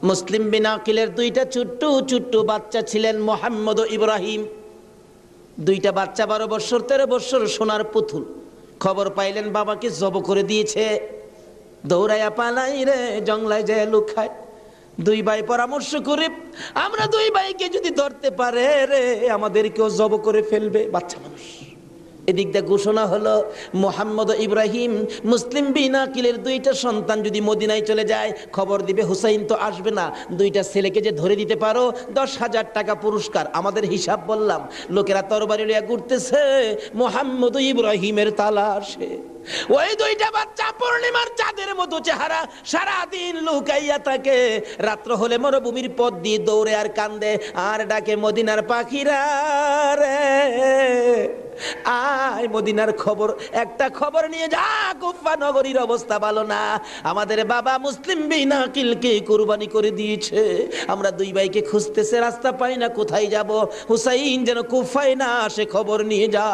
মুসলিম বিন আকিলের দুইটা ছোট্ট ছোট্ট বাচ্চা ছিলেন, মোহাম্মদ ও ইব্রাহিম। দুইটা বাচ্চা 12 বছর 13 বছর, সোনার পুতুল। খবর পাইলেন বাবাকে জব করে দিয়েছে। দৌড়াইয়া পালাই রে, জঙ্গলায় যায় লুকায়। দুই ভাই পরামর্শ করে, আমরা দুই ভাইকে যদি ধরতে পারে রে, আমাদেরকেও জব করে ফেলবে, বাচ্চা মানুষ। এদিক দিয়ে ঘোষণা হলো, মোহাম্মদ ইব্রাহিম মুসলিম বিন আকিলের দুইটা সন্তান যদি মদিনায় চলে যায়, খবর দিবে হুসাইন তো আসবে না, দুইটা ছেলেকে যে ধরে দিতে পারো 10,000 টাকা পুরস্কার। আমাদের হিসাব বললাম, লোকেরা তরবারি লইয়া ঘুরতেছে মোহাম্মদ ইব্রাহিমের তালাশে। ওই দুইটা বাচ্চা পূর্ণিমার চাঁদের মতো চেহারা, সারাদিন লুকাইয়া থাকে। রাত্র হলে মরুভূমির পথ দিয়ে দৌড়ে আর কান্দে আর ডাকে, মদিনার পাখিরা রে আয়, মদিনার খবর, একটা খবর নিয়ে যা, কুফা নগরীর অবস্থা ভালো না, আমাদের বাবা মুসলিম বিন আকিলকে কুরবানি করে দিয়েছে। আমরা দুই ভাইকে খুঁজতেছে, রাস্তা পাই না, কোথায় যাব? হুসাইন যেন কুফায় না আসে, খবর নিয়ে যা।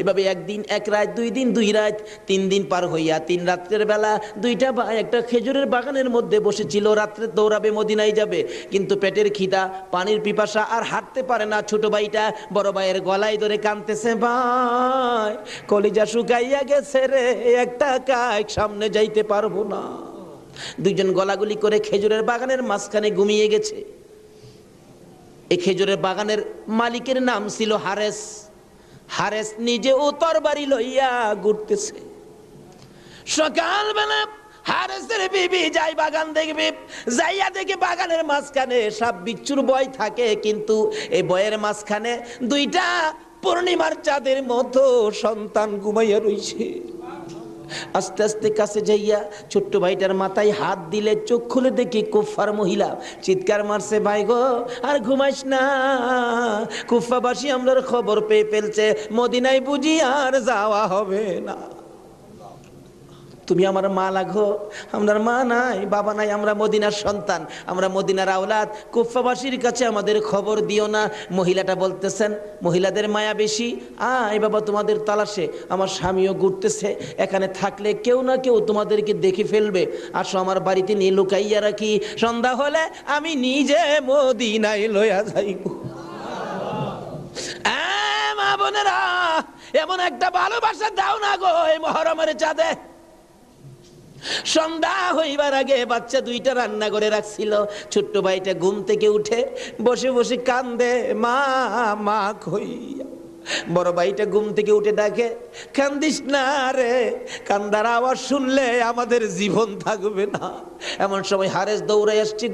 এভাবে একদিন এক রাত, 2 দিন 2 রাত, 3 দিন পার হইয়া 3 রাত্রের বেলা দুইটা ভাই একটা খেজুরের বাগানের মধ্যে বসেছিল। রাত্রে দৌড়াবে, মদিনায় যাবে, কিন্তু পেটের খিদা, পানির পিপাসা, আর হাঁটতে পারে না। ছোট ভাইটা বড় ভাইয়ের গলায় ধরে কাঁদতেছে, ভাই কলিজা শুকাইয়া গেছে রে, একটা কাজ সামনে যাইতে পারবো না। দুইজন গলাগুলি করে খেজুরের বাগানের মাঝখানে ঘুমিয়ে গেছে। এই খেজুরের বাগানের মালিকের নাম ছিল হারেস। হারেস নিজে ও তরবারি লইয়া ঘুরতেছে। সকালবেলা হারেসের বিবি যাই বাগান দেখবে, যাইয়া দেখে বাগানের মাঝখানে সাপ বিচ্ছুর ভয় থাকে, কিন্তু এই ভয়ের মাঝখানে দুইটা পূর্ণিমার চাঁদের মতো সন্তান ঘুমাইয়া রইছে। আস্তে আস্তে কাছে যাইয়া ছোট্ট ভাইটার মাথায় হাত দিলে, চোখ খুলে দেখি কুফার মহিলা। চিৎকার মারছে, ভাই গো আর ঘুমাইস না, কুফাবাসী আমরার খবর পেয়ে ফেলছে, মদিনায় বুঝি আর যাওয়া হবে না। তুমি আমার মা লাগো, আমার মা নাই, বাবা নাই, আমরা মদিনার সন্তান, আমরা মদিনার আওলাদ, কুফাবাসীর কাছে আমাদের খবর দিও না। মহিলাটা বলতেছেন, মহিলাদের মায়া বেশি, আয় বাবা তোমাদের তালাশে, আমার স্বামীও ঘুরতেছে, এখানে থাকলে কেউ না কেউ তোমাদেরকে দেখে ফেলবে, আসো আমার বাড়িতে নিয়ে লুকাইয়া রাখি, সন্ধ্যা হলে আমি নিজে মদিনায় লইয়া যাইব। মা বোনেরা, এমন একটা ভালোবাসা দাও না গো এই মহরমের চাঁদে। সন্ধ্যা হইবার আগে বাচ্চা দুইটা রান্না করে রাখছিল। ছোট্ট ভাইটা ঘুম থেকে উঠে বসে বসে কান্দে, মা মা কইয়া। বড় ভাইটা ঘুম থেকে উঠে ডাকে, কান্দিস না রে, কান্দার আওয়াজ শুনলে আমাদের জীবন থাকবে না। এমন সময় হারেস দৌড়ে আসছে।